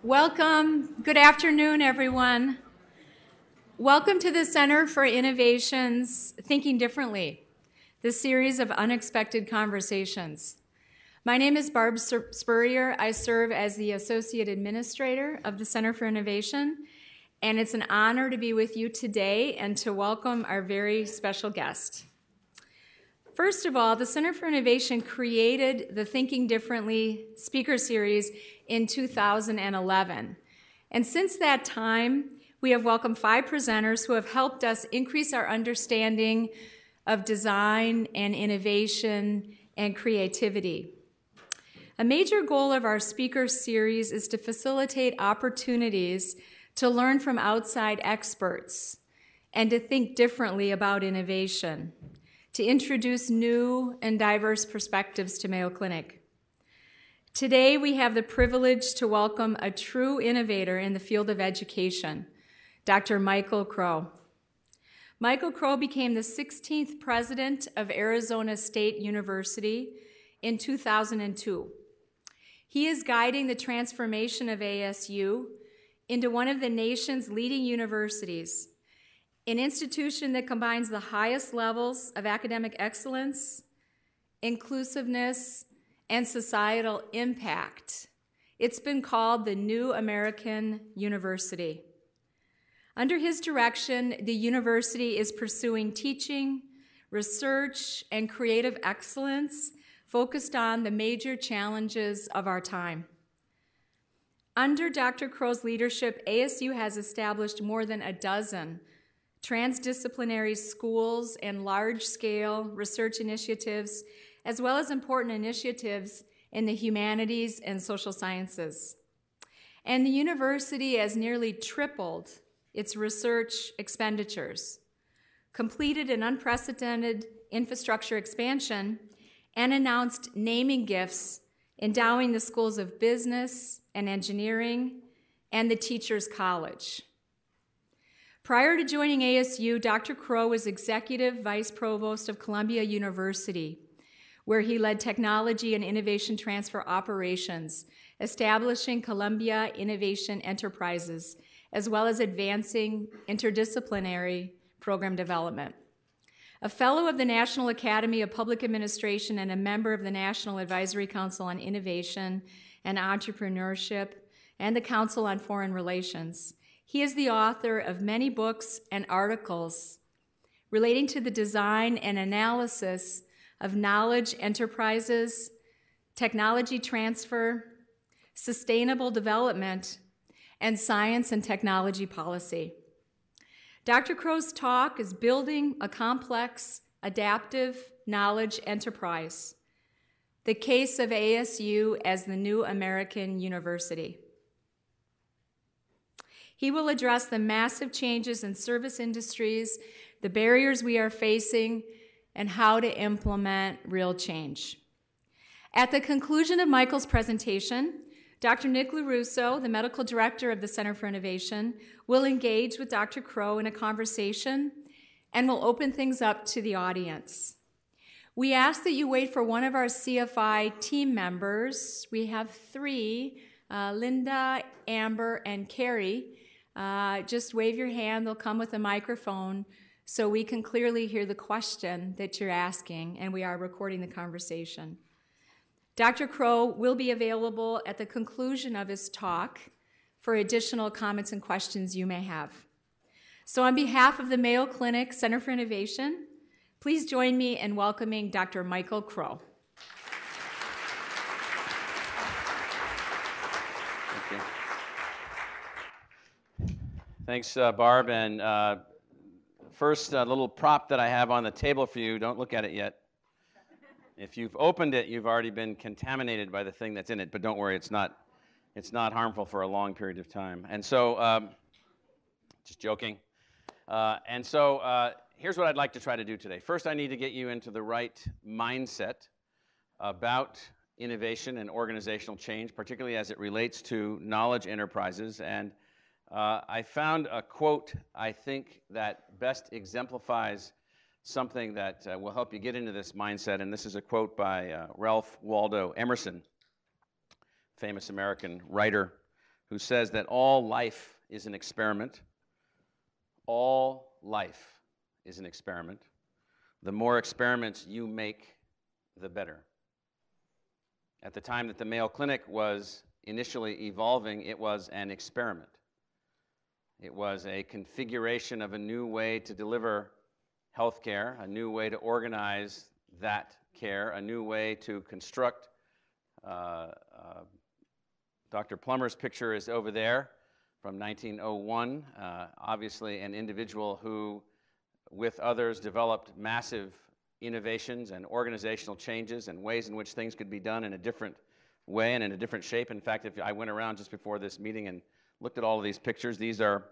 Welcome. Good afternoon, everyone. Welcome to the Center for Innovation's Thinking Differently, this series of unexpected conversations. My name is Barb Spurrier. I serve as the Associate Administrator of the Center for Innovation, and it's an honor to be with you today and to welcome our very special guest. First of all, the Center for Innovation created the Thinking Differently speaker series in 2011. And since that time, we have welcomed 5 presenters who have helped us increase our understanding of design and innovation and creativity. A major goal of our speaker series is to facilitate opportunities to learn from outside experts and to think differently about innovation, to introduce new and diverse perspectives to Mayo Clinic. Today, we have the privilege to welcome a true innovator in the field of education, Dr. Michael Crowe. Michael Crowe became the 16th president of Arizona State University in 2002. He is guiding the transformation of ASU into one of the nation's leading universities, an institution that combines the highest levels of academic excellence, inclusiveness, and societal impact. It's been called the New American University. Under his direction, the university is pursuing teaching, research, and creative excellence focused on the major challenges of our time. Under Dr. Crowe's leadership, ASU has established more than a dozen transdisciplinary schools and large-scale research initiatives, as well as important initiatives in the humanities and social sciences. And the university has nearly tripled its research expenditures, completed an unprecedented infrastructure expansion, and announced naming gifts endowing the schools of business and engineering and the Teachers College. Prior to joining ASU, Dr. Crowe was Executive Vice Provost of Columbia University, where he led technology and innovation transfer operations, establishing Columbia Innovation Enterprises, as well as advancing interdisciplinary program development. A fellow of the National Academy of Public Administration and a member of the National Advisory Council on Innovation and Entrepreneurship and the Council on Foreign Relations, he is the author of many books and articles relating to the design and analysis of knowledge enterprises, technology transfer, sustainable development, and science and technology policy. Dr. Crowe's talk is Building a Complex, Adaptive Knowledge Enterprise, the case of ASU as the New American University. He will address the massive changes in service industries, the barriers we are facing, and how to implement real change. At the conclusion of Michael's presentation, Dr. Nick LaRusso, the medical director of the Center for Innovation, will engage with Dr. Crowe in a conversation and will open things up to the audience. We ask that you wait for one of our CFI team members. We have 3, Linda, Amber, and Carrie. Just wave your hand, they'll come with a microphone so we can clearly hear the question that you're asking, and we are recording the conversation. Dr. Crowe will be available at the conclusion of his talk for additional comments and questions you may have. So on behalf of the Mayo Clinic Center for Innovation, please join me in welcoming Dr. Michael Crowe. Thanks, Barb. And first, a little prop that I have on the table for you. Don't look at it yet. If you've opened it, you've already been contaminated by the thing that's in it. But don't worry, it's not harmful for a long period of time. And so, just joking. Here's what I'd like to try to do today. First, I need to get you into the right mindset about innovation and organizational change, particularly as it relates to knowledge enterprises. And I found a quote, I think, that best exemplifies something that will help you get into this mindset. And this is a quote by Ralph Waldo Emerson, famous American writer who says that all life is an experiment. All life is an experiment. The more experiments you make, the better. At the time that the Mayo Clinic was initially evolving, it was an experiment. It was a configuration of a new way to deliver health care, a new way to organize that care, a new way to construct. Dr. Plummer's picture is over there from 1901, obviously an individual who, with others, developed massive innovations and organizational changes and ways in which things could be done in a different way and in a different shape. In fact, if I went around just before this meeting and looked at all of these pictures, these are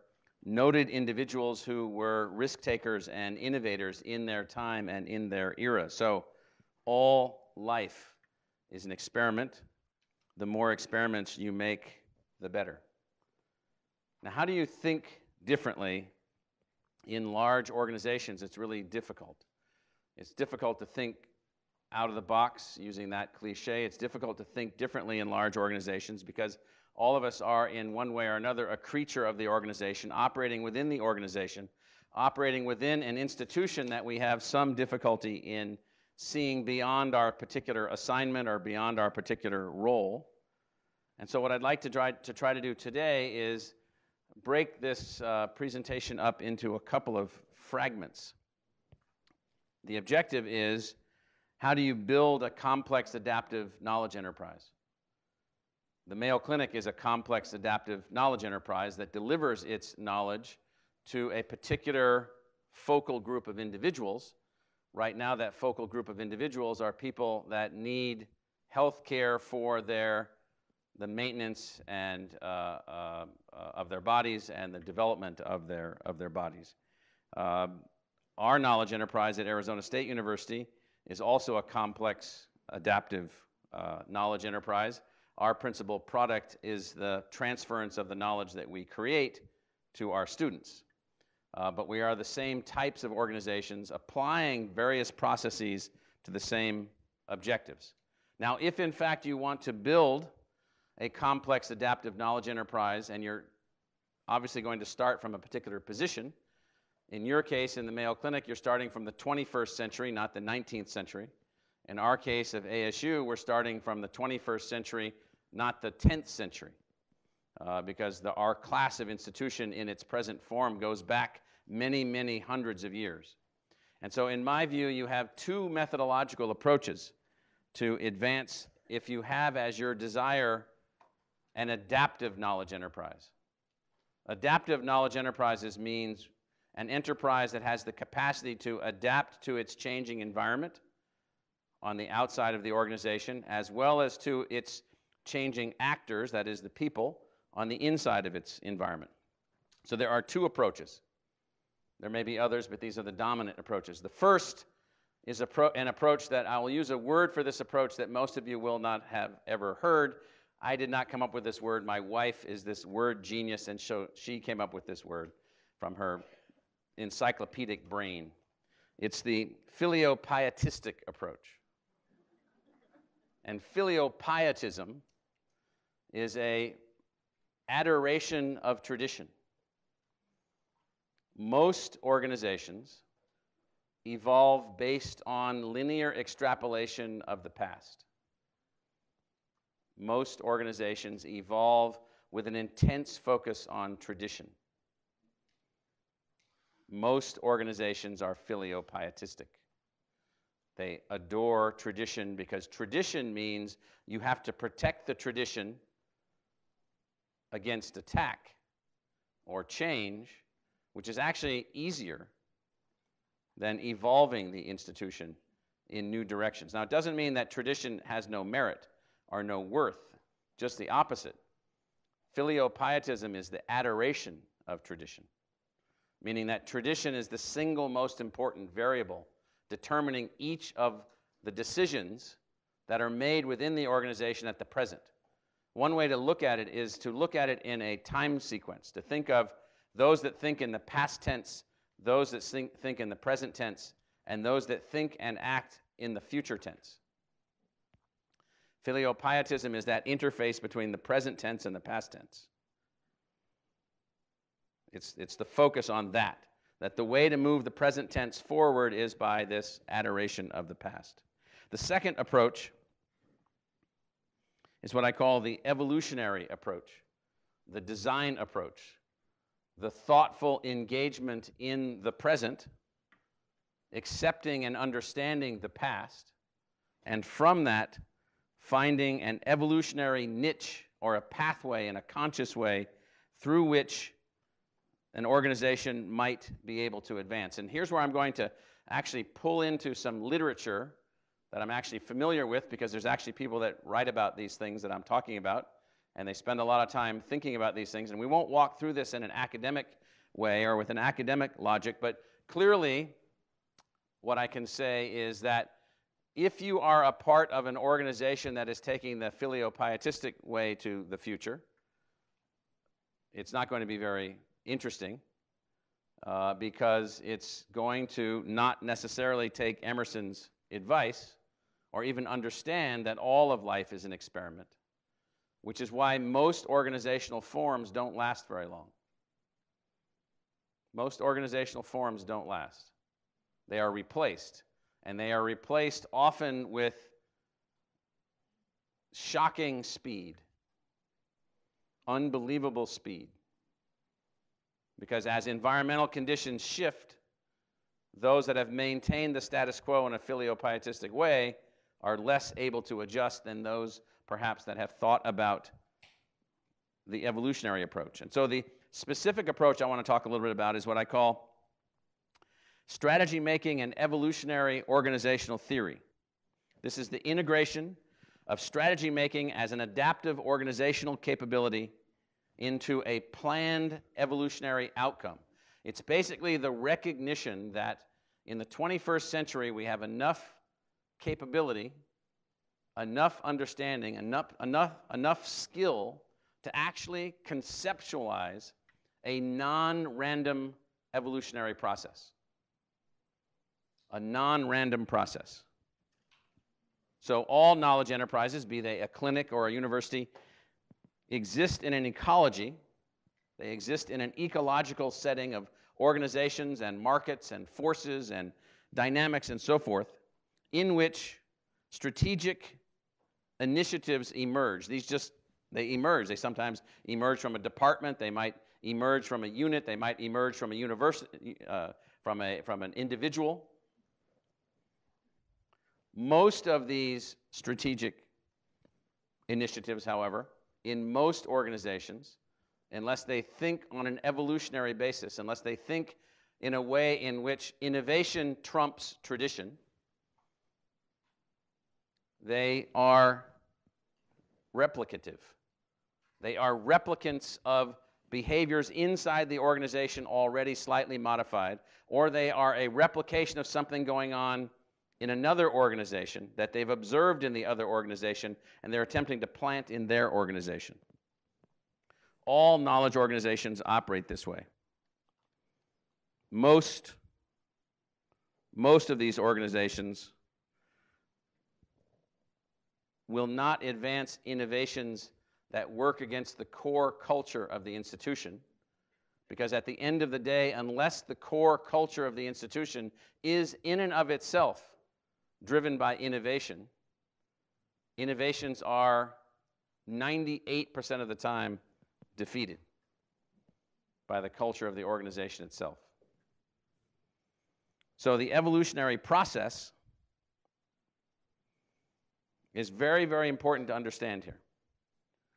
noted individuals who were risk takers and innovators in their time and in their era. So all life is an experiment. The more experiments you make, the better. Now, how do you think differently in large organizations? It's really difficult. It's difficult to think out of the box, using that cliche. It's difficult to think differently in large organizations because all of us are, in one way or another, a creature of the organization, operating within the organization, operating within an institution that we have some difficulty in seeing beyond our particular assignment or beyond our particular role. And so what I'd like to try to do today is break this presentation up into a couple of fragments. The objective is, how do you build a complex adaptive knowledge enterprise? The Mayo Clinic is a complex adaptive knowledge enterprise that delivers its knowledge to a particular focal group of individuals. Right now, that focal group of individuals are people that need health care for the maintenance and of their bodies and the development of their bodies. Our knowledge enterprise at Arizona State University is also a complex adaptive knowledge enterprise. Our principal product is the transference of the knowledge that we create to our students. But we are the same types of organizations applying various processes to the same objectives. Now, if in fact you want to build a complex adaptive knowledge enterprise, and you're obviously going to start from a particular position, in your case, in the Mayo Clinic, you're starting from the 21st century, not the 19th century. In our case of ASU, we're starting from the 21st century, not the 10th century, because our class of institution in its present form goes back many, many hundreds of years. And so in my view, you have two methodological approaches to advance, if you have as your desire an adaptive knowledge enterprise. Adaptive knowledge enterprises means an enterprise that has the capacity to adapt to its changing environment on the outside of the organization, as well as to its changing actors, that is the people, on the inside of its environment. So there are two approaches. There may be others, but these are the dominant approaches. The first is an approach that I will use a word for this approach that most of you will not have ever heard. I did not come up with this word. My wife is this word genius, and she came up with this word from her encyclopedic brain. It's the filiopietistic approach. And filiopietism is an adoration of tradition. Most organizations evolve based on linear extrapolation of the past. Most organizations evolve with an intense focus on tradition. Most organizations are filiopietistic. They adore tradition because tradition means you have to protect the tradition against attack or change, which is actually easier than evolving the institution in new directions. Now, it doesn't mean that tradition has no merit or no worth, just the opposite. Filiopietism is the adoration of tradition, meaning that tradition is the single most important variable determining each of the decisions that are made within the organization at the present. One way to look at it is to look at it in a time sequence, to think of those that think in the past tense, those that think in the present tense, and those that think and act in the future tense. Filiopietism is that interface between the present tense and the past tense. It's the focus on that the way to move the present tense forward is by this adoration of the past. The second approach is what I call the evolutionary approach, the design approach, the thoughtful engagement in the present, accepting and understanding the past, and from that, finding an evolutionary niche or a pathway in a conscious way through which an organization might be able to advance. And here's where I'm going to actually pull into some literature that I'm actually familiar with, because there's actually people that write about these things that I'm talking about, and they spend a lot of time thinking about these things. And we won't walk through this in an academic way or with an academic logic, but clearly what I can say is that if you are a part of an organization that is taking the filiopietistic way to the future, it's not going to be very interesting because it's going to not necessarily take Emerson's advice or even understand that all of life is an experiment, which is why most organizational forms don't last very long. Most organizational forms don't last. They are replaced, and they are replaced often with shocking speed, unbelievable speed. Because as environmental conditions shift, those that have maintained the status quo in a filiopietistic way are less able to adjust than those perhaps that have thought about the evolutionary approach. And so the specific approach I want to talk a little bit about is what I call strategy making and evolutionary organizational theory. This is the integration of strategy making as an adaptive organizational capability into a planned evolutionary outcome. It's basically the recognition that in the 21st century we have enough capability, enough understanding, enough skill to actually conceptualize a non-random evolutionary process. A non-random process. So all knowledge enterprises, be they a clinic or a university, exist in an ecology. They exist in an ecological setting of organizations and markets and forces and dynamics and so forth, in which strategic initiatives emerge. They emerge. They sometimes emerge from a department. They might emerge from a unit. They might emerge from a university, from an individual. Most of these strategic initiatives, however, in most organizations, unless they think on an evolutionary basis, unless they think in a way in which innovation trumps tradition, they are replicative. They are replicants of behaviors inside the organization already slightly modified, or they are a replication of something going on in another organization that they've observed in the other organization, and they're attempting to plant in their organization. All knowledge organizations operate this way. Most of these organizations will not advance innovations that work against the core culture of the institution, because at the end of the day, unless the core culture of the institution is in and of itself driven by innovation, innovations are 98% of the time defeated by the culture of the organization itself. So the evolutionary process is very, very important to understand here.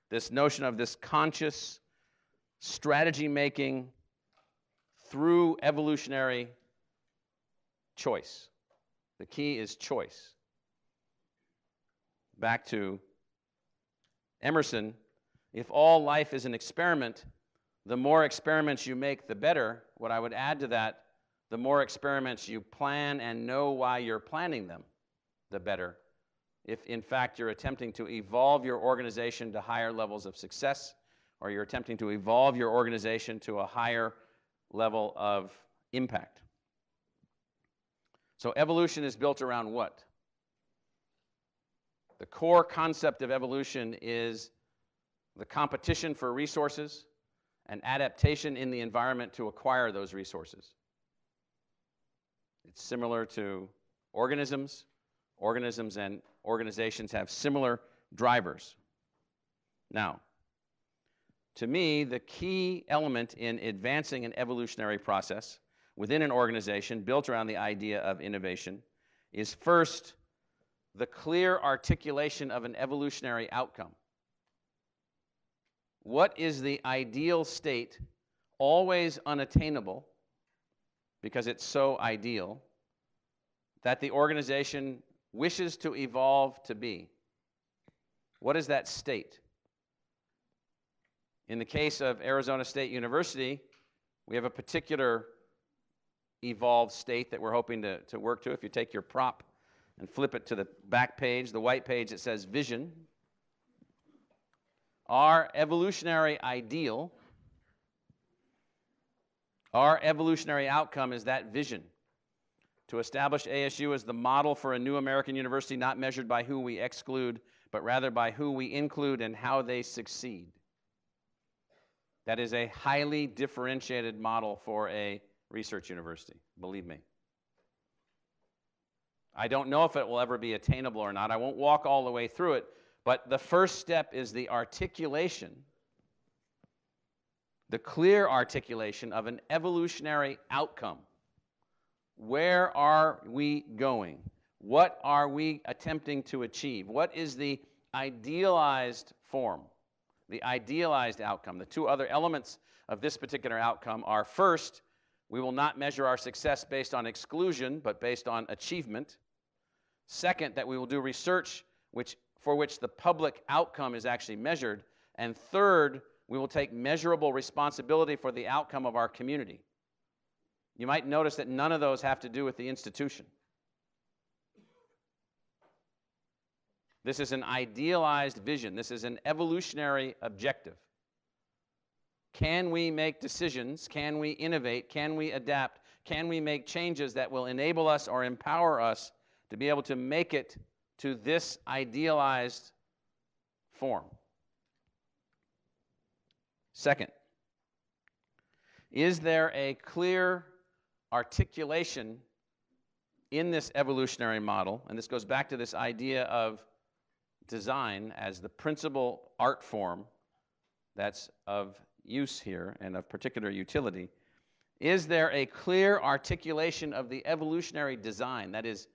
This notion of this conscious strategy making through evolutionary choice. The key is choice. Back to Emerson, if all life is an experiment, the more experiments you make, the better. What I would add to that, the more experiments you plan and know why you're planning them, the better. If, in fact, you're attempting to evolve your organization to higher levels of success, or you're attempting to evolve your organization to a higher level of impact. So evolution is built around what? The core concept of evolution is the competition for resources and adaptation in the environment to acquire those resources. It's similar to organisms. Organisms and organizations have similar drivers. Now, to me, the key element in advancing an evolutionary process within an organization built around the idea of innovation is first the clear articulation of an evolutionary outcome. What is the ideal state, always unattainable, because it's so ideal, that the organization wishes to evolve to be? What is that state? In the case of Arizona State University, we have a particular evolved state that we're hoping to work to. If you take your prop and flip it to the back page, the white page, it says vision. Our evolutionary ideal, our evolutionary outcome is that vision. To establish ASU as the model for a new American university, not measured by who we exclude, but rather by who we include and how they succeed. That is a highly differentiated model for a research university, believe me. I don't know if it will ever be attainable or not. I won't walk all the way through it, but the first step is the articulation, the clear articulation of an evolutionary outcome. Where are we going? What are we attempting to achieve? What is the idealized form? The idealized outcome. The two other elements of this particular outcome are, first, we will not measure our success based on exclusion, but based on achievement. Second, that we will do research for which the public outcome is actually measured. And third, we will take measurable responsibility for the outcome of our community. You might notice that none of those have to do with the institution. This is an idealized vision. This is an evolutionary objective. Can we make decisions? Can we innovate? Can we adapt? Can we make changes that will enable us or empower us to be able to make it to this idealized form? Second, is there a clear articulation in this evolutionary model? And this goes back to this idea of design as the principal art form that's of use here and of particular utility. Is there a clear articulation of the evolutionary design? That is,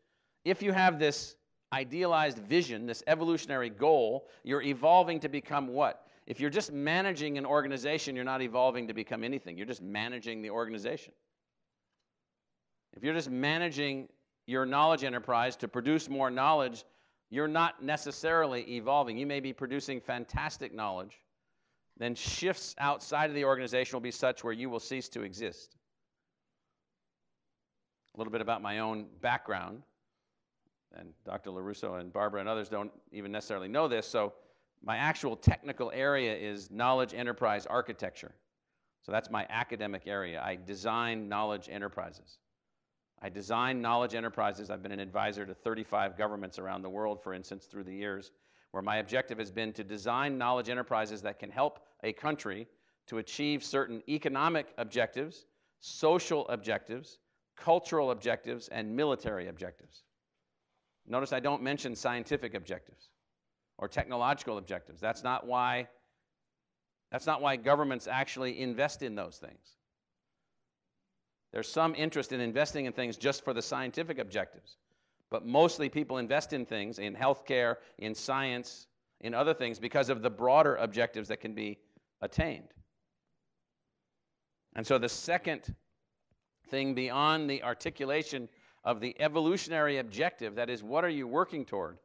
if you have this idealized vision, this evolutionary goal, you're evolving to become what? If you're just managing an organization, you're not evolving to become anything. You're just managing the organization. If you're just managing your knowledge enterprise to produce more knowledge, you're not necessarily evolving. You may be producing fantastic knowledge, then shifts outside of the organization will be such where you will cease to exist. A little bit about my own background, and Dr. LaRusso and Barbara and others don't even necessarily know this, so my actual technical area is knowledge enterprise architecture. So that's my academic area. I design knowledge enterprises. I design knowledge enterprises. I've been an advisor to 35 governments around the world, for instance, through the years, where my objective has been to design knowledge enterprises that can help a country to achieve certain economic objectives, social objectives, cultural objectives, and military objectives. Notice I don't mention scientific objectives or technological objectives. That's not why governments actually invest in those things. There's some interest in investing in things just for the scientific objectives, but mostly people invest in things, in healthcare, in science, in other things, because of the broader objectives that can be attained. And so the second thing beyond the articulation of the evolutionary objective, that is, what are you working toward,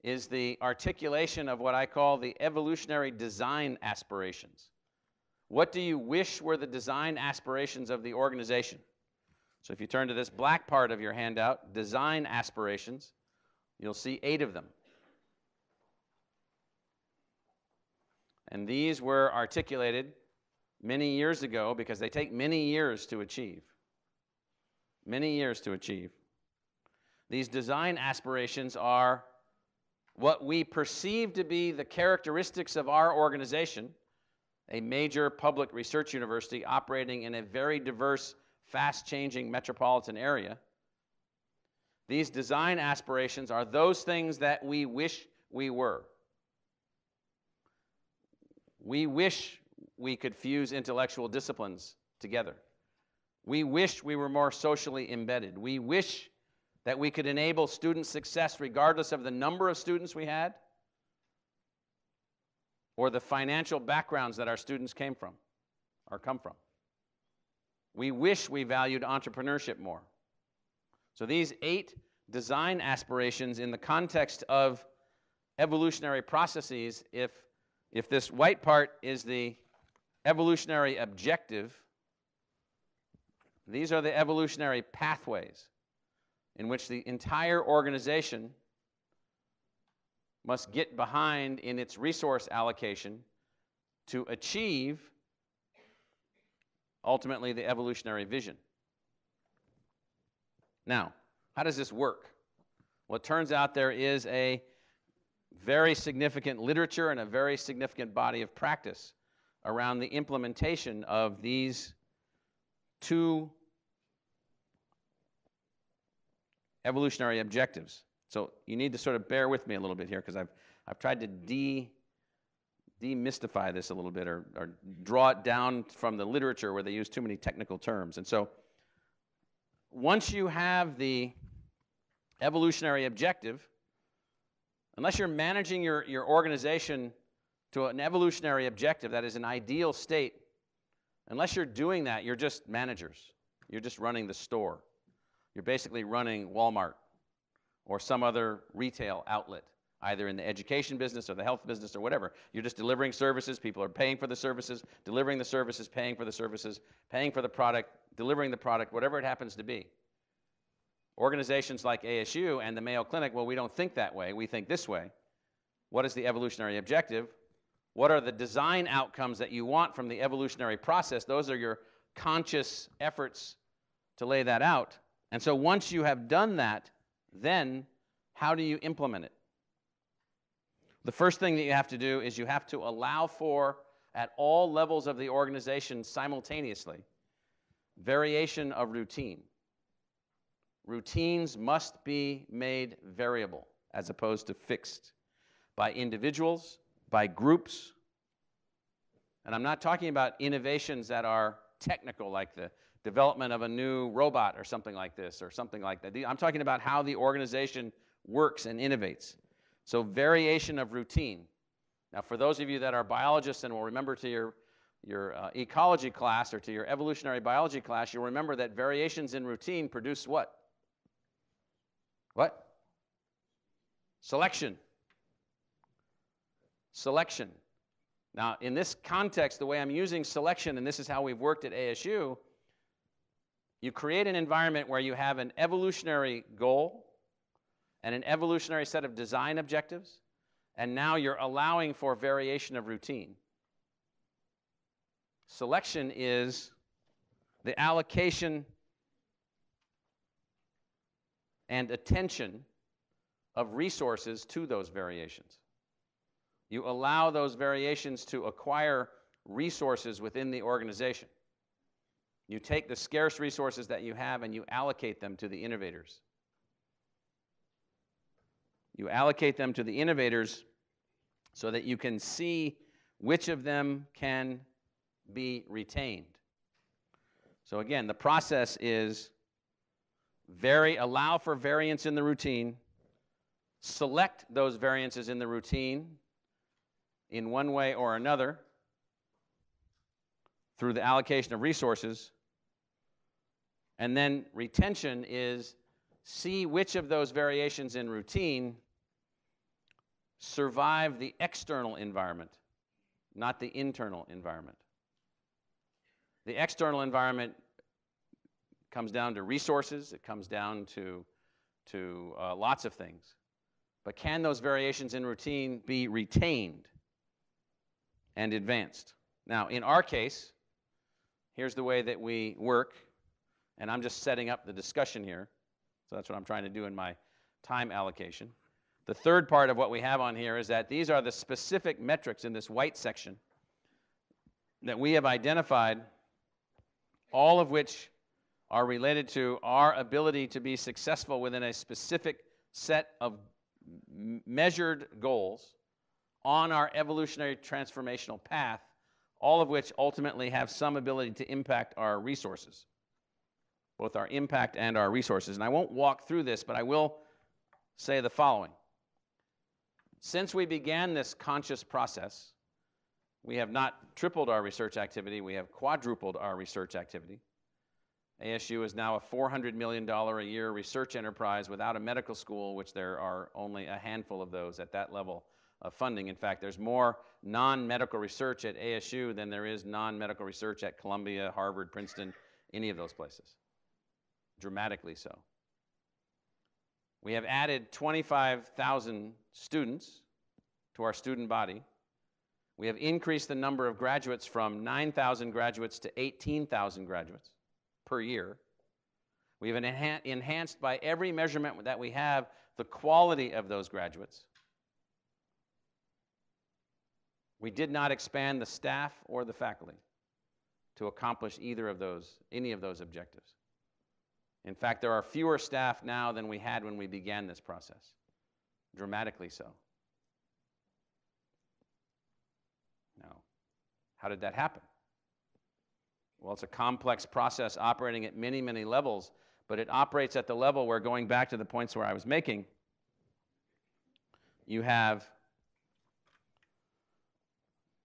is the articulation of what I call the evolutionary design aspirations. What do you wish were the design aspirations of the organization? So if you turn to this black part of your handout, design aspirations, you'll see 8 of them. And these were articulated many years ago because they take many years to achieve. Many years to achieve. These design aspirations are what we perceive to be the characteristics of our organization a major public research university operating in a very diverse, fast-changing metropolitan area. These design aspirations are those things that we wish we were. We wish we could fuse intellectual disciplines together. We wish we were more socially embedded. We wish that we could enable student success regardless of the number of students we had or the financial backgrounds that our students came from or come from. We wish we valued entrepreneurship more. So these 8 design aspirations in the context of evolutionary processes, if this white part is the evolutionary objective, these are the evolutionary pathways in which the entire organization must get behind in its resource allocation to achieve, ultimately, the evolutionary vision. Now, how does this work? Well, it turns out there is a very significant literature and a very significant body of practice around the implementation of these 2 evolutionary objectives. So you need to sort of bear with me a little bit here because I've tried to demystify this a little bit or draw it down from the literature where they use too many technical terms. And so once you have the evolutionary objective, unless you're managing your organization to an evolutionary objective that is an ideal state, unless you're doing that, you're just managers. You're just running the store. You're basically running Walmart or some other retail outlet, either in the education business or the health business or whatever. You're just delivering services. People are paying for the services, delivering the services, paying for the services, paying for the product, delivering the product, whatever it happens to be. Organizations like ASU and the Mayo Clinic, well, we don't think that way. We think this way. What is the evolutionary objective? What are the design outcomes that you want from the evolutionary process? Those are your conscious efforts to lay that out. And so once you have done that, then how do you implement it? The first thing that you have to do is you have to allow for, at all levels of the organization simultaneously, variation of routine. Routines must be made variable as opposed to fixed by individuals, by groups. And I'm not talking about innovations that are technical, like the development of a new robot or something like this or something like that. I'm talking about how the organization works and innovates. So variation of routine. Now, for those of you that are biologists and will remember to your ecology class or to your evolutionary biology class, you'll remember that variations in routine produce what? What? Selection. Selection. Now, in this context, the way I'm using selection, and this is how we've worked at ASU, you create an environment where you have an evolutionary goal and an evolutionary set of design objectives, and now you're allowing for variation of routine. Selection is the allocation and attention of resources to those variations. You allow those variations to acquire resources within the organization. You take the scarce resources that you have and you allocate them to the innovators. You allocate them to the innovators so that you can see which of them can be retained. So again, the process is allow for variance in the routine, select those variances in the routine in one way or another through the allocation of resources, and then retention is see which of those variations in routine survive the external environment, not the internal environment. The external environment comes down to resources, it comes down to lots of things. But can those variations in routine be retained and advanced? Now, in our case, here's the way that we work, and I'm just setting up the discussion here. So that's what I'm trying to do in my time allocation. The third part of what we have on here is that these are the specific metrics in this white section that we have identified, all of which are related to our ability to be successful within a specific set of measured goals on our evolutionary transformational path, all of which ultimately have some ability to impact our resources, both our impact and our resources. And I won't walk through this, but I will say the following. Since we began this conscious process, we have not tripled our research activity, we have quadrupled our research activity. ASU is now a $400 million a year research enterprise without a medical school, which there are only a handful of those at that level of funding. In fact, there's more non-medical research at ASU than there is non-medical research at Columbia, Harvard, Princeton, any of those places. Dramatically so. We have added 25,000 students to our student body. We have increased the number of graduates from 9,000 graduates to 18,000 graduates per year. We've enhanced by every measurement that we have the quality of those graduates. We did not expand the staff or the faculty to accomplish any of those objectives. In fact, there are fewer staff now than we had when we began this process, dramatically so. Now, how did that happen? Well, it's a complex process operating at many, many levels, but it operates at the level where, going back to the points where I was making, you have,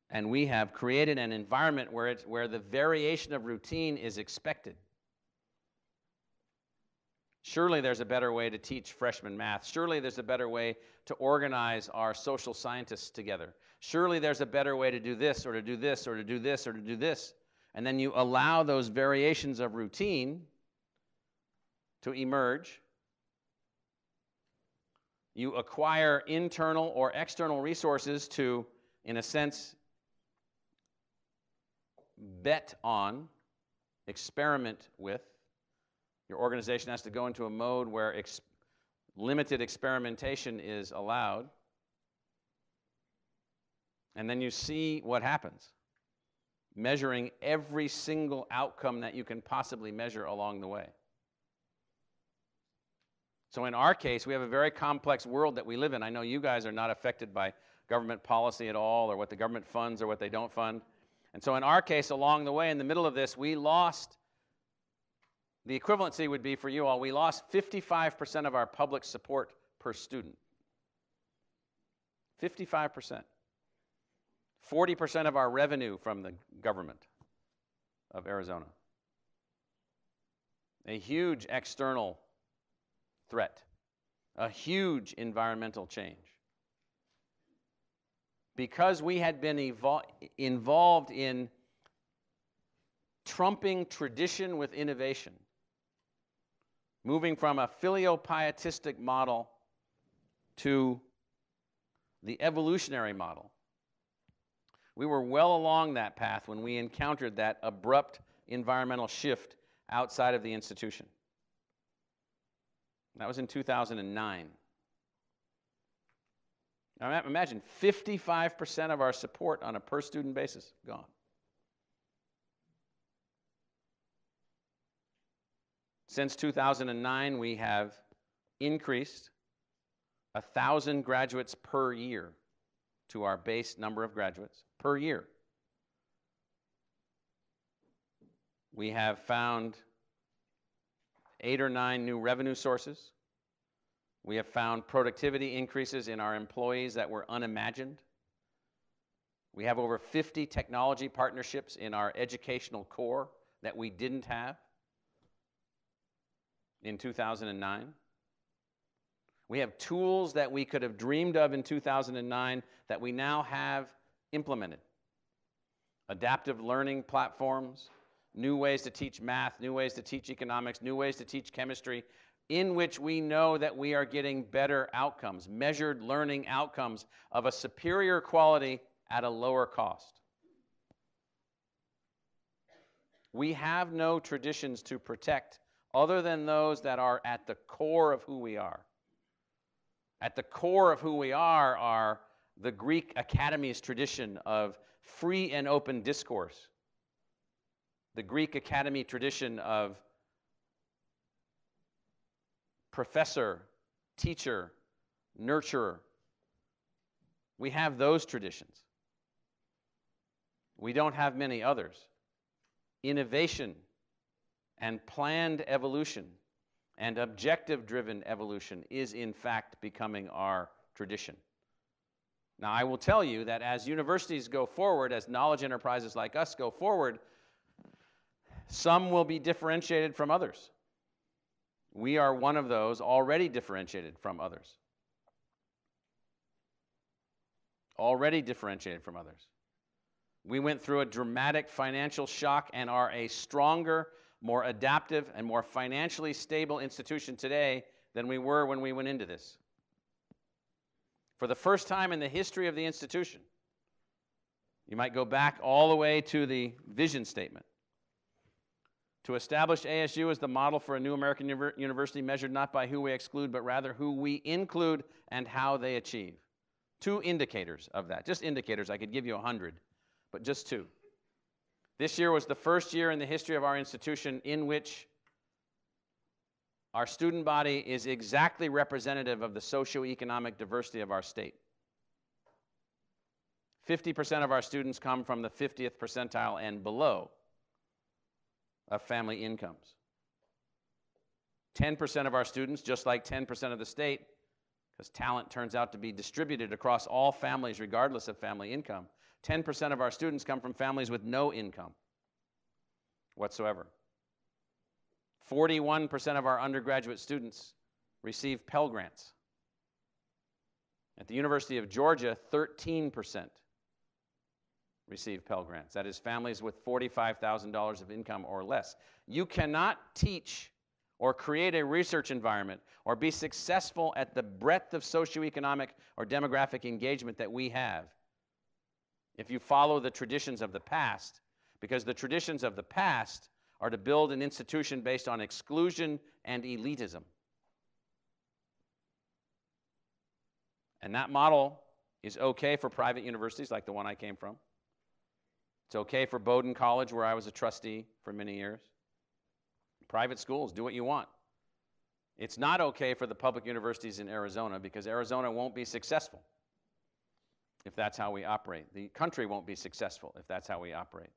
and we have created an environment where the variation of routine is expected. Surely there's a better way to teach freshman math. Surely there's a better way to organize our social scientists together. Surely there's a better way to do this, or to do this, or to do this, or to do this. And then you allow those variations of routine to emerge. You acquire internal or external resources to, in a sense, bet on, experiment with. Your organization has to go into a mode where limited experimentation is allowed. And then you see what happens, measuring every single outcome that you can possibly measure along the way. So in our case, we have a very complex world that we live in. I know you guys are not affected by government policy at all, or what the government funds or what they don't fund. And so in our case, along the way, in the middle of this, we lost, the equivalency would be for you all, we lost 55% of our public support per student. 55%. 40% of our revenue from the government of Arizona. A huge external threat. A huge environmental change. Because we had been involved in trumping tradition with innovation, moving from a filiopietistic model to the evolutionary model. We were well along that path when we encountered that abrupt environmental shift outside of the institution. That was in 2009. Now imagine 55% of our support on a per student basis gone. Since 2009, we have increased 1,000 graduates per year to our base number of graduates per year. We have found 8 or 9 new revenue sources. We have found productivity increases in our employees that were unimagined. We have over 50 technology partnerships in our educational core that we didn't have in 2009. We have tools that we could have dreamed of in 2009 that we now have implemented. Adaptive learning platforms, new ways to teach math, new ways to teach economics, new ways to teach chemistry, in which we know that we are getting better outcomes, measured learning outcomes of a superior quality at a lower cost. We have no traditions to protect other than those that are at the core of who we are. At the core of who we are the Greek Academy's tradition of free and open discourse. The Greek academy tradition of professor, teacher, nurturer. We have those traditions. We don't have many others. Innovation and planned evolution and objective-driven evolution is in fact becoming our tradition. Now, I will tell you that as universities go forward, as knowledge enterprises like us go forward, some will be differentiated from others. We are one of those already differentiated from others. Already differentiated from others. We went through a dramatic financial shock and are a stronger, more adaptive, and more financially stable institution today than we were when we went into this. For the first time in the history of the institution, you might go back all the way to the vision statement. To establish ASU as the model for a new American university measured not by who we exclude, but rather who we include and how they achieve. 2 indicators of that. Just indicators. I could give you 100, but just 2. This year was the first year in the history of our institution in which our student body is exactly representative of the socioeconomic diversity of our state. 50% of our students come from the 50th percentile and below of family incomes. 10% of our students, just like 10% of the state, because talent turns out to be distributed across all families regardless of family income, 10% of our students come from families with no income whatsoever. 41% of our undergraduate students receive Pell Grants. At the University of Georgia, 13% receive Pell Grants. That is families with $45,000 of income or less. You cannot teach or create a research environment or be successful at the breadth of socioeconomic or demographic engagement that we have if you follow the traditions of the past, because the traditions of the past are to build an institution based on exclusion and elitism. And that model is okay for private universities like the one I came from. It's okay for Bowdoin College, where I was a trustee for many years. Private schools, do what you want. It's not okay for the public universities in Arizona, because Arizona won't be successful if that's how we operate. The country won't be successful if that's how we operate.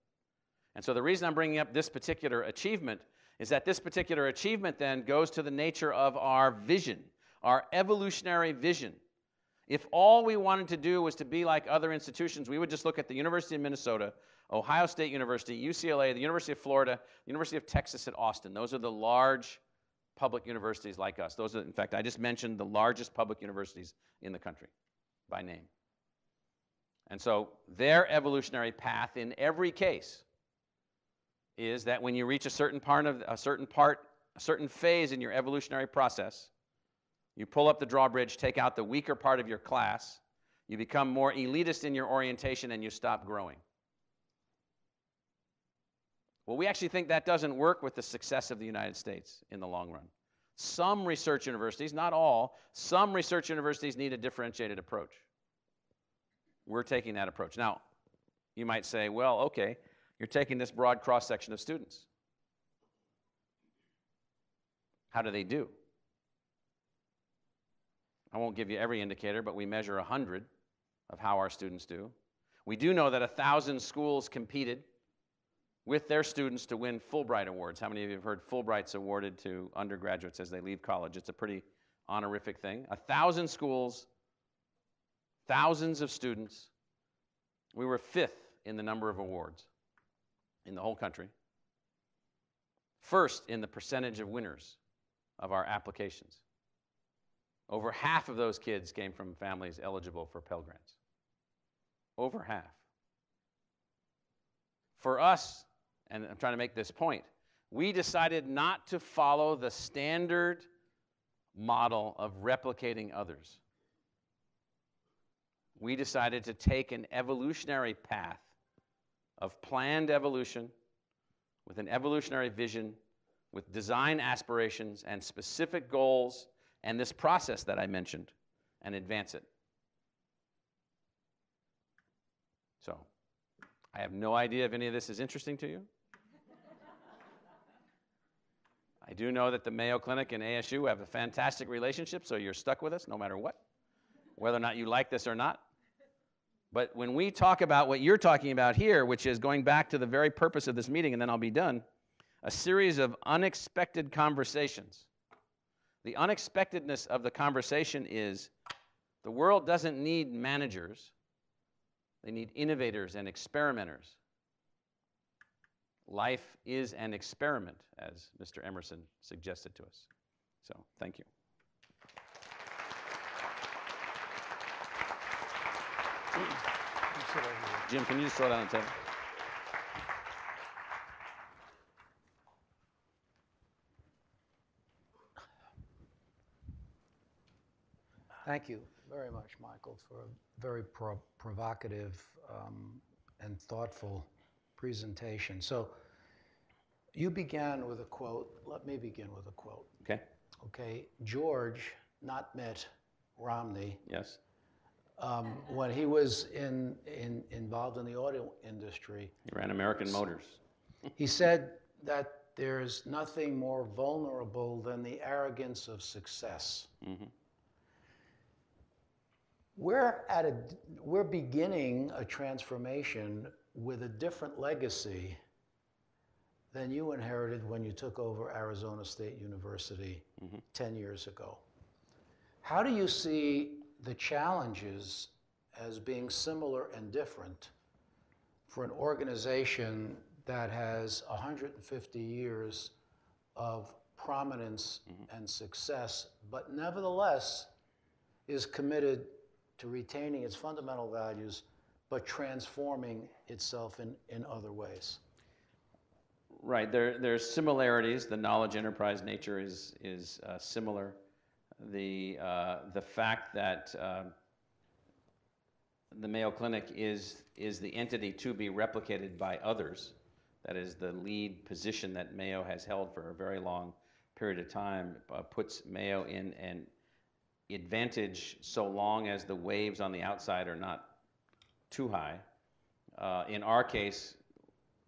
And so the reason I'm bringing up this particular achievement is that this particular achievement then goes to the nature of our vision, our evolutionary vision. If all we wanted to do was to be like other institutions, we would just look at the University of Minnesota, Ohio State University, UCLA, the University of Florida, University of Texas at Austin. Those are the large public universities like us. Those are, in fact, I just mentioned the largest public universities in the country by name. And so their evolutionary path in every case is that when you reach a certain phase in your evolutionary process, you pull up the drawbridge, take out the weaker part of your class, you become more elitist in your orientation, and you stop growing. Well, we actually think that doesn't work with the success of the United States in the long run. Some research universities, not all, some research universities need a differentiated approach. We're taking that approach. Now, you might say, well, okay, you're taking this broad cross-section of students. How do they do? I won't give you every indicator, but we measure 100 of how our students do. We do know that 1,000 schools competed with their students to win Fulbright Awards. How many of you have heard Fulbright's awarded to undergraduates as they leave college? It's a pretty honorific thing. 1,000 schools, thousands of students. We were 5th in the number of awards in the whole country. 1st in the percentage of winners of our applications. Over half of those kids came from families eligible for Pell Grants. Over half. For us, and I'm trying to make this point, we decided not to follow the standard model of replicating others. We decided to take an evolutionary path of planned evolution with an evolutionary vision, with design aspirations and specific goals, and this process that I mentioned, and advance it. So, I have no idea if any of this is interesting to you. I do know that the Mayo Clinic and ASU have a fantastic relationship, so you're stuck with us no matter what, whether or not you like this or not. But when we talk about what you're talking about here, which is going back to the very purpose of this meeting, and then I'll be done, a series of unexpected conversations. The unexpectedness of the conversation is the world doesn't need managers. They need innovators and experimenters. Life is an experiment, as Mr. Emerson suggested to us. So, thank you. Jim, can you just throw it on the table? Thank you very much, Michael, for a very provocative and thoughtful presentation. So you began with a quote. Let me begin with a quote. Okay. Okay. George, not Mitt Romney. Yes. When he was involved in the auto industry. He ran American Motors. He said that there's nothing more vulnerable than the arrogance of success. Mm-hmm. We're beginning a transformation with a different legacy than you inherited when you took over Arizona State University 10 years ago. How do you see the challenges as being similar and different for an organization that has 150 years of prominence and success, but nevertheless is committed to retaining its fundamental values, but transforming itself in other ways? Right. There's similarities. The knowledge enterprise nature is similar. The fact that the Mayo Clinic is the entity to be replicated by others, that is the lead position that Mayo has held for a very long period of time, puts Mayo in an advantage so long as the waves on the outside are not too high. In our case,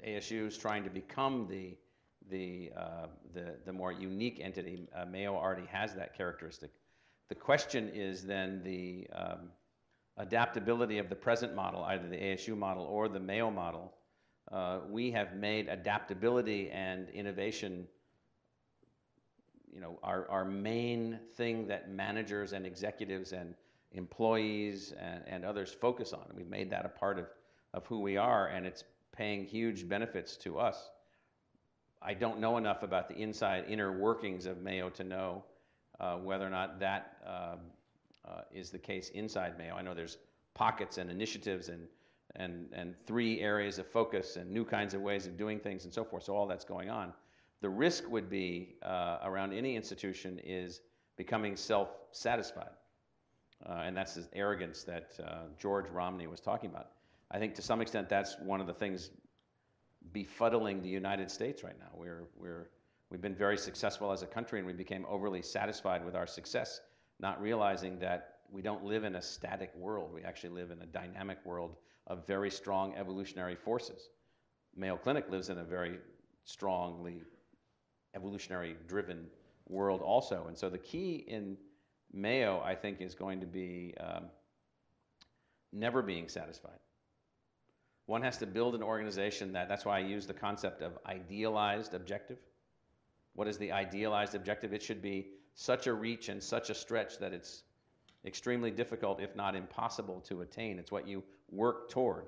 ASU is trying to become the more unique entity. Mayo already has that characteristic. The question is then the adaptability of the present model, either the ASU model or the Mayo model. We have made adaptability and innovation, our main thing that managers and executives and employees and others focus on. We've made that a part of who we are, and it's paying huge benefits to us. I don't know enough about the inner workings of Mayo to know whether or not that is the case inside Mayo. I know there's pockets and initiatives and 3 areas of focus and new kinds of ways of doing things and so forth, so all that's going on. The risk would be around any institution is becoming self-satisfied. And that's this arrogance that George Romney was talking about. I think to some extent that's one of the things befuddling the United States right now. We've been very successful as a country, and we became overly satisfied with our success, not realizing that we don't live in a static world. We actually live in a dynamic world of very strong evolutionary forces. Mayo Clinic lives in a very strongly evolutionary-driven world also. And so the key in Mayo, I think, is going to be never being satisfied. One has to build an organization that's why I use the concept of idealized objective. What is the idealized objective? It should be such a reach and such a stretch that it's extremely difficult, if not impossible, to attain. It's what you work toward.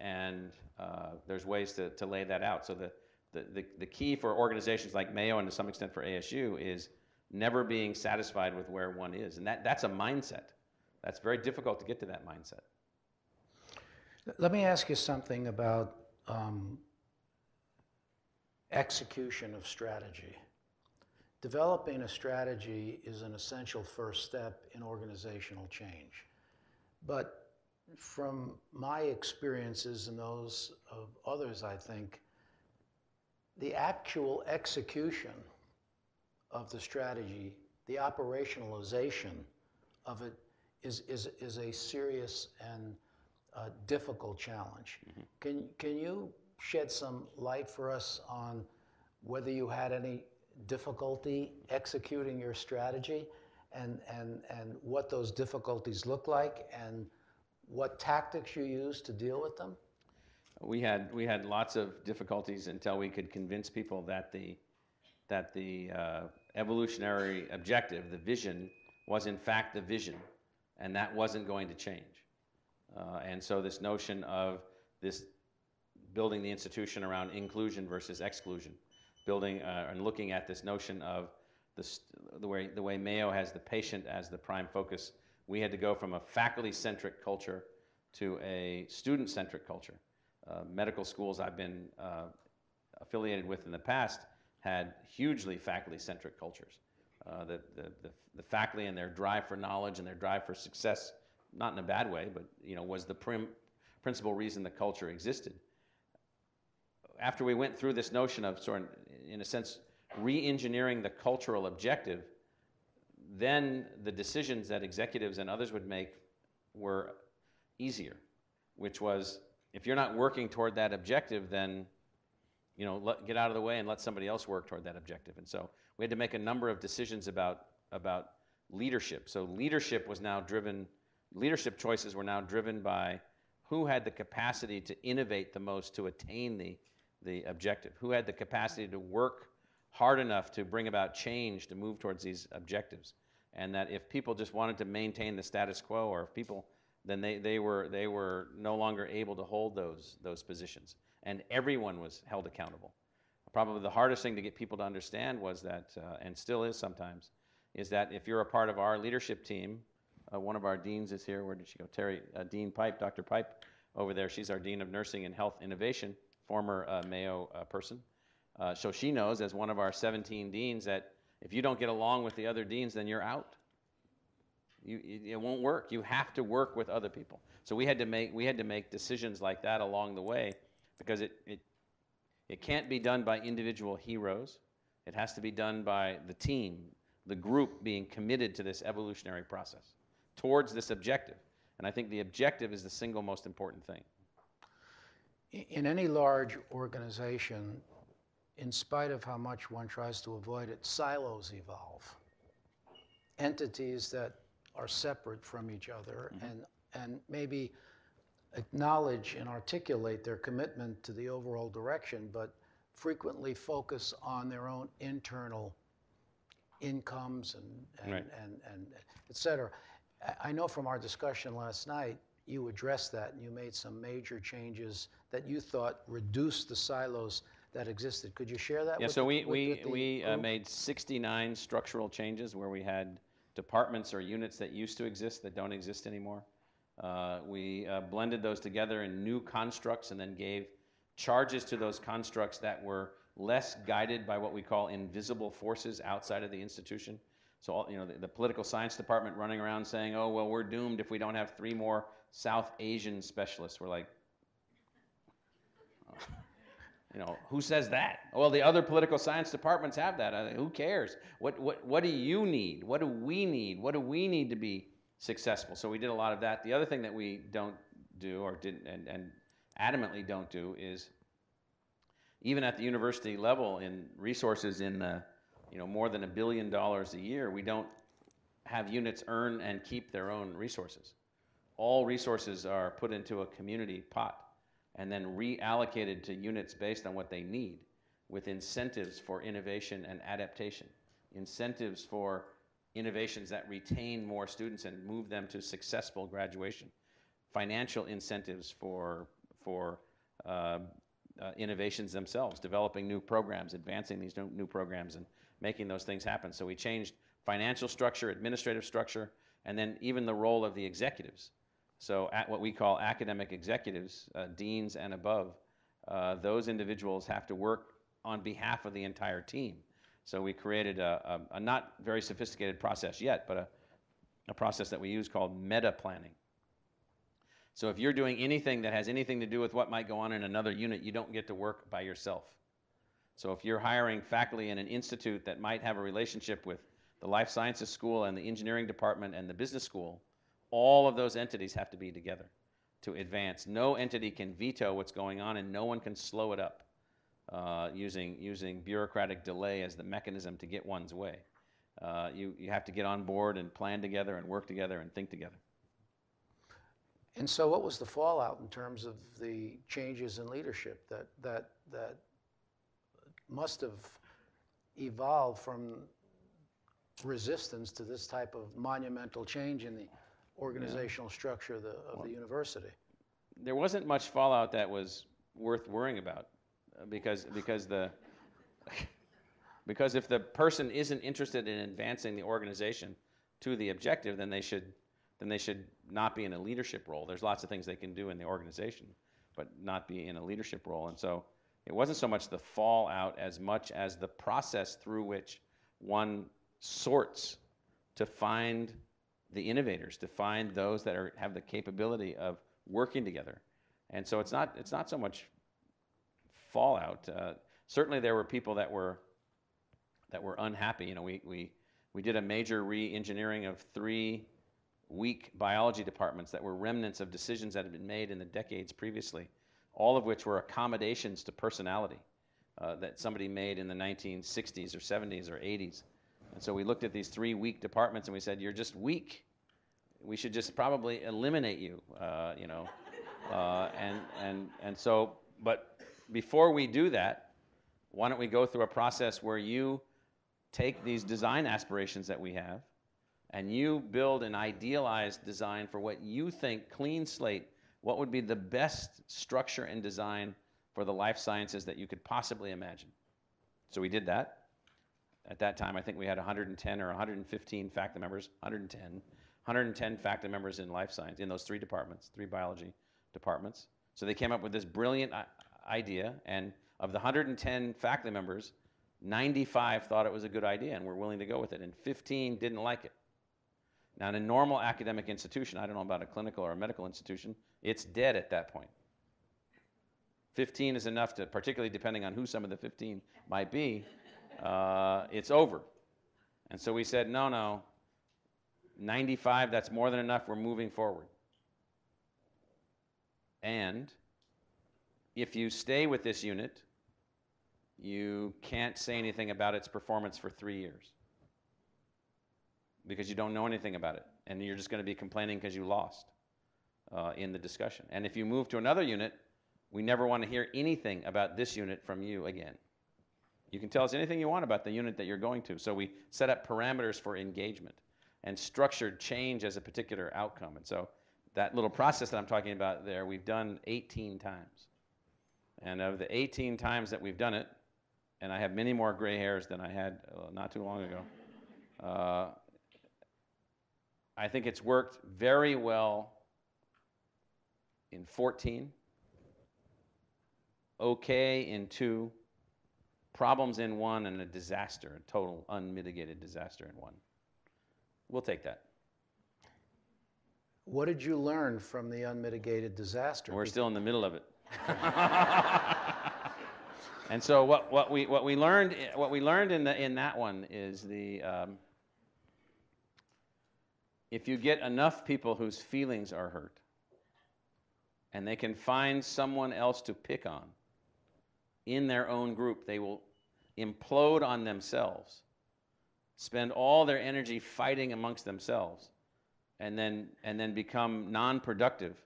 And there's ways to lay that out. So the key for organizations like Mayo and to some extent for ASU is never being satisfied with where one is. And that's a mindset. That's very difficult to get to that mindset. Let me ask you something about execution of strategy. Developing a strategy is an essential first step in organizational change. But from my experiences and those of others, I think, the actual execution of the strategy, the operationalization of it is a serious and difficult challenge. Can you shed some light for us on whether you had any difficulty executing your strategy and what those difficulties look like and what tactics you used to deal with them? We had lots of difficulties until we could convince people that the evolutionary objective, the vision, was in fact the vision, and that wasn't going to change. And so this notion of this building the institution around inclusion versus exclusion, building and looking at this notion of the way Mayo has the patient as the prime focus, we had to go from a faculty-centric culture to a student-centric culture. Medical schools I've been affiliated with in the past had hugely faculty-centric cultures. The faculty and their drive for knowledge and their drive for success, not in a bad way, but was the principal reason the culture existed. After we went through this notion of sort of, in a sense, re-engineering the cultural objective, then the decisions that executives and others would make were easier, which was, if you're not working toward that objective, then get out of the way and let somebody else work toward that objective. And so we had to make a number of decisions about leadership. So leadership choices were now driven by who had the capacity to innovate the most to attain the objective, who had the capacity to work hard enough to bring about change to move towards these objectives. And that if people just wanted to maintain the status quo, or if people, then they were no longer able to hold those positions. And everyone was held accountable. Probably the hardest thing to get people to understand was that, and still is sometimes, is that if you're a part of our leadership team, one of our deans is here. Where did she go? Dean Pipe, Dr. Pipe over there. She's our Dean of Nursing and Health Innovation, former Mayo person. So she knows, as one of our 17 deans, that if you don't get along with the other deans, then you're out. It won't work. You have to work with other people. So we had to make decisions like that along the way, because it can't be done by individual heroes. It has to be done by the team, the group being committed to this evolutionary process towards this objective. And I think the objective is the single most important thing. In any large organization, in spite of how much one tries to avoid it, silos evolve. Entities that are separate from each other, and maybe acknowledge and articulate their commitment to the overall direction, but frequently focus on their own internal incomes and et cetera. I know from our discussion last night, you addressed that and you made some major changes that you thought reduced the silos that existed. Could you share that? Yeah, so we made 69 structural changes where we had departments or units that used to exist that don't exist anymore. We blended those together in new constructs and then gave charges to those constructs that were less guided by what we call invisible forces outside of the institution. So the political science department running around saying, oh, well, we're doomed if we don't have 3 more South Asian specialists. We're like, who says that? Well, the other political science departments have that. Who cares? What do you need? What do we need? What do we need to be successful? So we did a lot of that. The other thing that we don't do, or didn't, and adamantly don't do, is even at the university level, in resources in the more than $1 billion a year, we don't have units earn and keep their own resources. All resources are put into a community pot and then reallocated to units based on what they need, with incentives for innovation and adaptation, incentives for innovations that retain more students and move them to successful graduation, financial incentives for innovations themselves, developing new programs, advancing these new programs, and making those things happen. So we changed financial structure, administrative structure, and then even the role of the executives. So at what we call academic executives, deans and above, those individuals have to work on behalf of the entire team. So we created a not very sophisticated process yet, but a process that we use called meta planning. So if you're doing anything that has anything to do with what might go on in another unit, you don't get to work by yourself. So if you're hiring faculty in an institute that might have a relationship with the life sciences school and the engineering department and the business school, all of those entities have to be together to advance. No entity can veto what's going on, and no one can slow it up using bureaucratic delay as the mechanism to get one's way. You have to get on board and plan together and work together and think together. And so what was the fallout in terms of the changes in leadership that must have evolved from resistance to this type of monumental change in the organizational structure of the university? There wasn't much fallout that was worth worrying about, because if the person isn't interested in advancing the organization to the objective, then they should not be in a leadership role. There's lots of things they can do in the organization, but not be in a leadership role. And so it wasn't so much the fallout as much as the process through which one sorts to find the innovators, to find those that have the capability of working together. And so it's not so much fallout. Certainly there were people that were unhappy. We did a major re-engineering of 3 weak biology departments that were remnants of decisions that had been made in the decades previously, all of which were accommodations to personality that somebody made in the 1960s or 70s or 80s. And so we looked at these 3 weak departments and we said, you're just weak. We should just probably eliminate you, and so, but before we do that, why don't we go through a process where you take these design aspirations that we have and you build an idealized design for what you think, clean slate, what would be the best structure and design for the life sciences that you could possibly imagine. So we did that. At that time, I think we had 110 or 115 faculty members, 110 faculty members in life science, in those 3 departments, 3 biology departments. So they came up with this brilliant idea, and of the 110 faculty members, 95 thought it was a good idea and were willing to go with it, and 15 didn't like it. Now, in a normal academic institution, I don't know about a clinical or a medical institution, it's dead at that point. 15 is enough to, particularly depending on who some of the 15 might be, it's over. And so we said, no, 95, that's more than enough, we're moving forward. And if you stay with this unit, you can't say anything about its performance for 3 years because you don't know anything about it, and you're just going to be complaining because you lost in the discussion. And if you move to another unit, we never want to hear anything about this unit from you again. You can tell us anything you want about the unit that you're going to. So we set up parameters for engagement and structured change as a particular outcome. And so that little process that I'm talking about there, we've done 18 times. And of the 18 times that we've done it, and I have many more gray hairs than I had not too long ago, I think it's worked very well in 14, okay in 2, problems in 1, and a disaster, a total unmitigated disaster in 1. We'll take that. What did you learn from the unmitigated disaster? We're still in the middle of it. And so what we learned in that one is if you get enough people whose feelings are hurt, and they can find someone else to pick on in their own group, they will implode on themselves, spend all their energy fighting amongst themselves, and then become non-productive,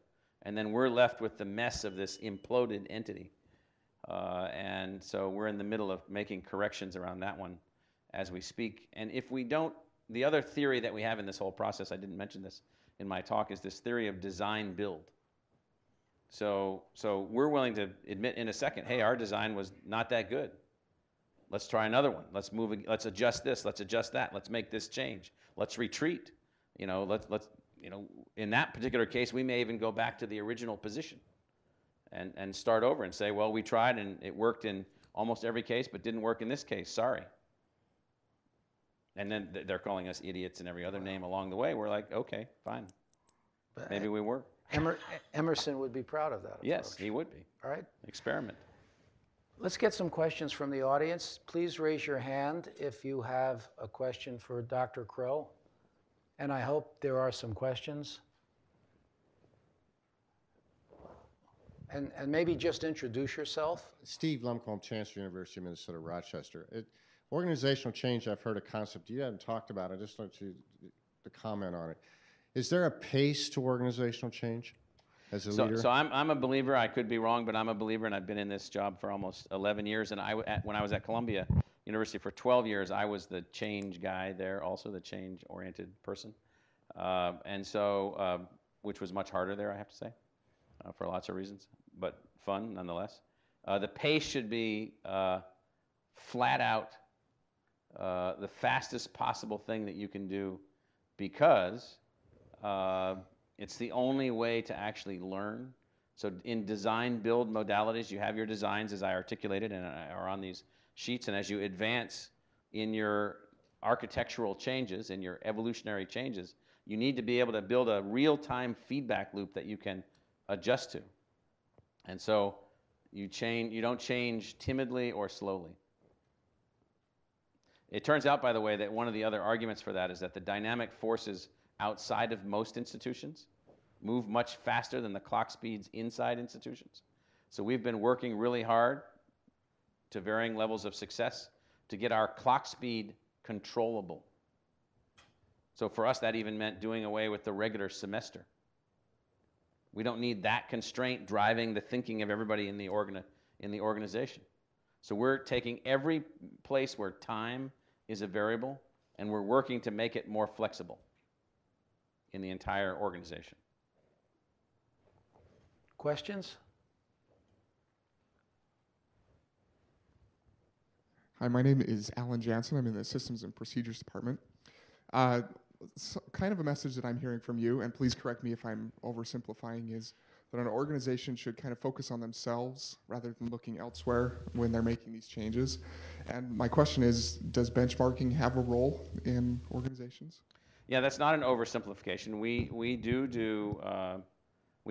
and then we're left with the mess of this imploded entity. And so we're in the middle of making corrections around that one as we speak. And if we don't, the other theory that we have in this whole process, I didn't mention this in my talk, is this theory of design build. So we're willing to admit in a second, hey, our design was not that good. Let's try another one. Let's adjust this. Let's adjust that. Let's make this change. Let's retreat. Let's in that particular case, we may even go back to the original position and start over and say, well, we tried and it worked in almost every case, but didn't work in this case. Sorry. And then they're calling us idiots and every other name along the way. We're like, okay, fine. But maybe we were. Emerson would be proud of that approach. Yes, he would be. All right. Experiment. Let's get some questions from the audience. Please raise your hand if you have a question for Dr. Crowe. And I hope there are some questions. And maybe just introduce yourself. Steve Lumcombe, Chancellor, University of Minnesota, Rochester. Organizational change, I've heard a concept you haven't talked about. I just want you to comment on it. Is there a pace to organizational change as a leader? So I'm a believer. I could be wrong, but I'm a believer, and I've been in this job for almost 11 years. And when I was at Columbia University for 12 years, I was the change guy there, also the change-oriented person. Which was much harder there, I have to say, for lots of reasons, but fun nonetheless. The pace should be flat out the fastest possible thing that you can do, because it's the only way to actually learn. So in design build modalities, you have your designs as I articulated and are on these sheets, and as you advance in your architectural changes and your evolutionary changes, you need to be able to build a real-time feedback loop that you can adjust to. And so you don't change timidly or slowly. It turns out, by the way, that one of the other arguments for that is that the dynamic forces outside of most institutions move much faster than the clock speeds inside institutions. So we've been working really hard to varying levels of success to get our clock speed controllable. So for us, that even meant doing away with the regular semester. We don't need that constraint driving the thinking of everybody in the organization. So we're taking every place where time is a variable, and we're working to make it more flexible in the entire organization. Questions? Hi, my name is Alan Jansen. I'm in the Systems and Procedures Department. Kind of a message that I'm hearing from you, and please correct me if I'm oversimplifying, is that an organization should kind of focus on themselves rather than looking elsewhere when they're making these changes. And my question is, does benchmarking have a role in organizations? Yeah, that's not an oversimplification. We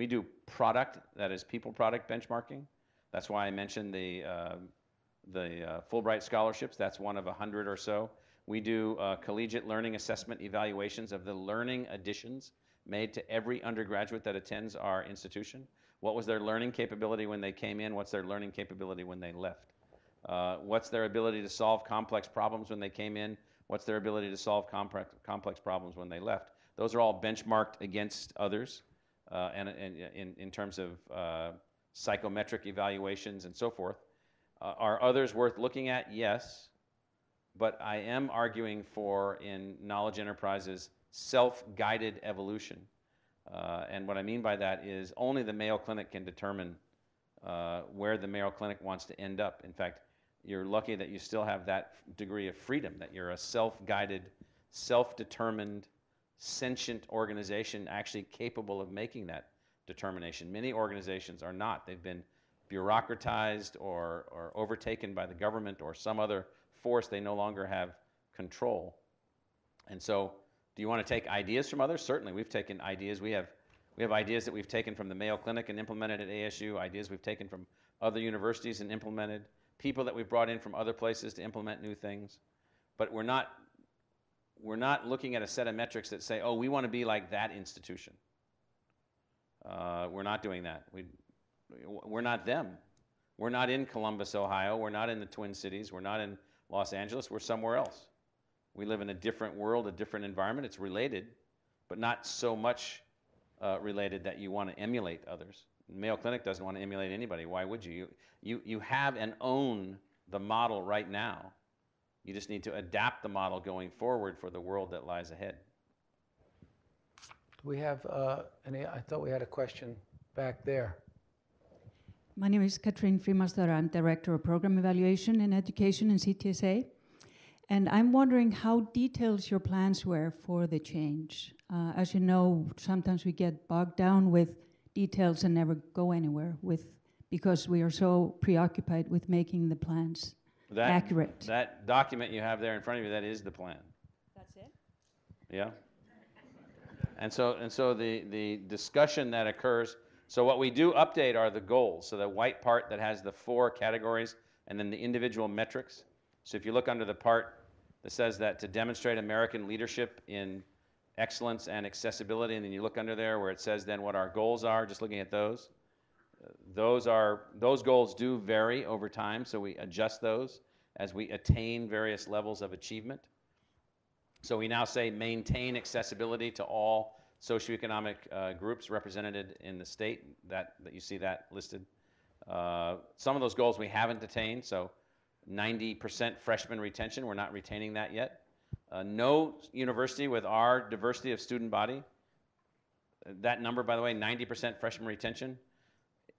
do product, that is people product benchmarking. That's why I mentioned the Fulbright scholarships. That's one of 100 or so. We do collegiate learning assessment evaluations of the learning additions made to every undergraduate that attends our institution. What was their learning capability when they came in? What's their learning capability when they left? What's their ability to solve complex problems when they came in? What's their ability to solve complex problems when they left? Those are all benchmarked against others and in terms of psychometric evaluations and so forth. Are others worth looking at? Yes. But I am arguing for, in knowledge enterprises, self-guided evolution. And what I mean by that is only the Mayo Clinic can determine where the Mayo Clinic wants to end up. In fact, you're lucky that you still have that degree of freedom, that you're a self-guided, self-determined, sentient organization actually capable of making that determination. Many organizations are not. They've been bureaucratized or overtaken by the government or some other force they no longer have control. And so, do you want to take ideas from others? Certainly, we've taken ideas. We have ideas that we've taken from the Mayo Clinic and implemented at ASU, ideas we've taken from other universities and implemented, people that we've brought in from other places to implement new things. But we're not looking at a set of metrics that say, oh, we want to be like that institution. We're not doing that. We're not them. We're not in Columbus, Ohio. We're not in the Twin Cities. We're not in Los Angeles. We're somewhere else. We live in a different world, a different environment. It's related, but not so much related that you want to emulate others. Mayo Clinic doesn't want to emulate anybody. Why would you? You have and own the model right now. You just need to adapt the model going forward for the world that lies ahead. We have I thought we had a question back there. My name is Katrine Frimaster. I'm Director of Program Evaluation and Education in CTSA. And I'm wondering how detailed your plans were for the change. As you know, sometimes we get bogged down with details and never go anywhere because we are so preoccupied with making the plans accurate. That document you have there in front of you, that is the plan. That's it? Yeah. And so the discussion that occurs, so what we do update are the goals. So the white part that has the 4 categories and then the individual metrics. So if you look under the part that says that to demonstrate American leadership in excellence and accessibility, and then you look under there where it says then what our goals are, just looking at those, those goals do vary over time, so we adjust those as we attain various levels of achievement. So we now say maintain accessibility to all socioeconomic groups represented in the state, that you see that listed. Some of those goals we haven't attained, so 90% freshman retention, we're not retaining that yet. No university with our diversity of student body, that number, by the way, 90% freshman retention.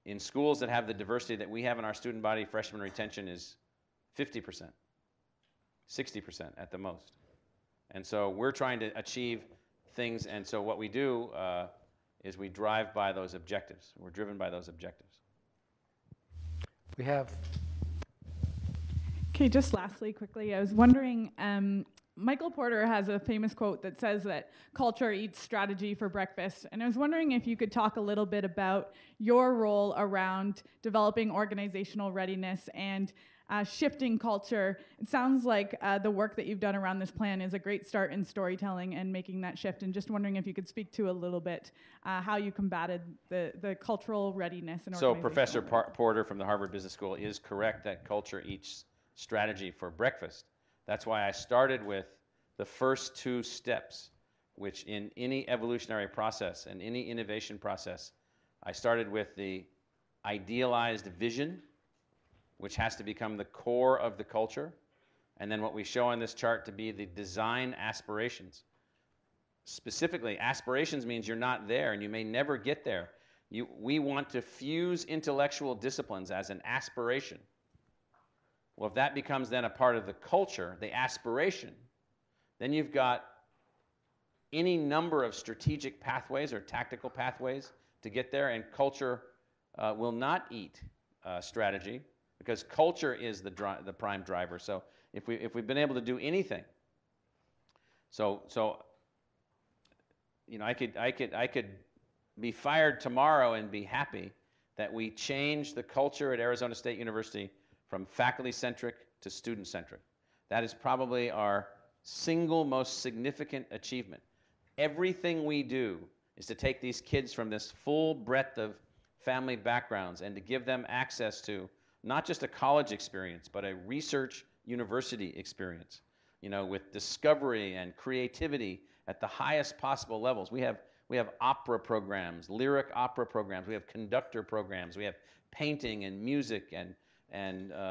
In schools that have the diversity that we have in our student body, freshman retention is 50%, 60% at the most. And so we're trying to achieve things, and so what we do is we drive by those objectives. We're driven by those objectives. We have... Okay, just lastly, quickly, I was wondering, Michael Porter has a famous quote that says that culture eats strategy for breakfast, and I was wondering if you could talk a little bit about your role around developing organizational readiness and shifting culture. It sounds like the work that you've done around this plan is a great start in storytelling and making that shift, and just wondering if you could speak to a little bit how you combated the cultural readiness and So organizational Professor readiness. Porter from the Harvard Business School is correct that culture eats strategy for breakfast. That's why I started with the first two steps, which in any evolutionary process and any innovation process, I started with the idealized vision, which has to become the core of the culture, and then what we show on this chart to be the design aspirations. Specifically, aspirations means you're not there and you may never get there. We want to fuse intellectual disciplines as an aspiration. Well, if that becomes then a part of the culture, the aspiration, then you've got any number of strategic pathways or tactical pathways to get there, and culture will not eat strategy, because culture is the prime driver. So if we've been able to do anything, so you know, I could be fired tomorrow and be happy that we changed the culture at Arizona State University from faculty-centric to student-centric. That is probably our single most significant achievement. Everything we do is to take these kids from this full breadth of family backgrounds and to give them access to not just a college experience, but a research university experience, you know, with discovery and creativity at the highest possible levels. We have opera programs, lyric opera programs, we have conductor programs, we have painting and music and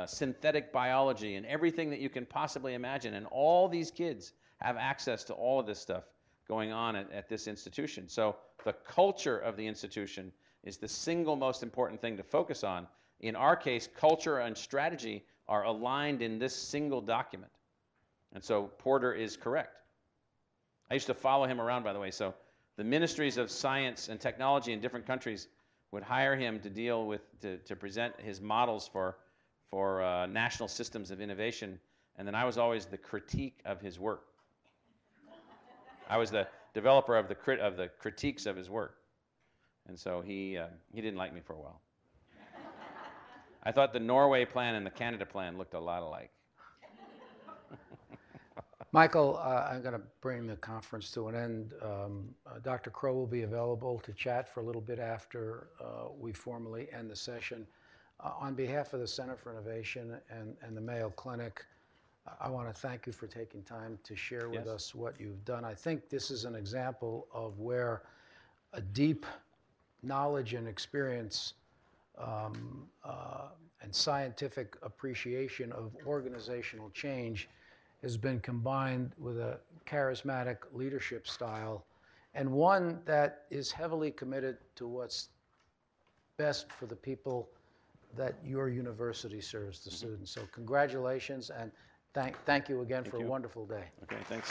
synthetic biology and everything that you can possibly imagine. And all these kids have access to all of this stuff going on at this institution. So the culture of the institution is the single most important thing to focus on. In our case, culture and strategy are aligned in this single document. And so Porter is correct. I used to follow him around, by the way. So the ministries of science and technology in different countries would hire him to deal with, to present his models for national systems of innovation, and then I was always the critique of his work. I was the developer of the critiques of his work, and so he didn't like me for a while. I thought the Norway plan and the Canada plan looked a lot alike. Michael, I'm going to bring the conference to an end. Dr. Crowe will be available to chat for a little bit after we formally end the session. On behalf of the Center for Innovation and the Mayo Clinic, I want to thank you for taking time to share with us what you've done. I think this is an example of where a deep knowledge and experience and scientific appreciation of organizational change has been combined with a charismatic leadership style, and one that is heavily committed to what's best for the people that your university serves the students. So congratulations, and thank you again for a wonderful day. Okay, thanks.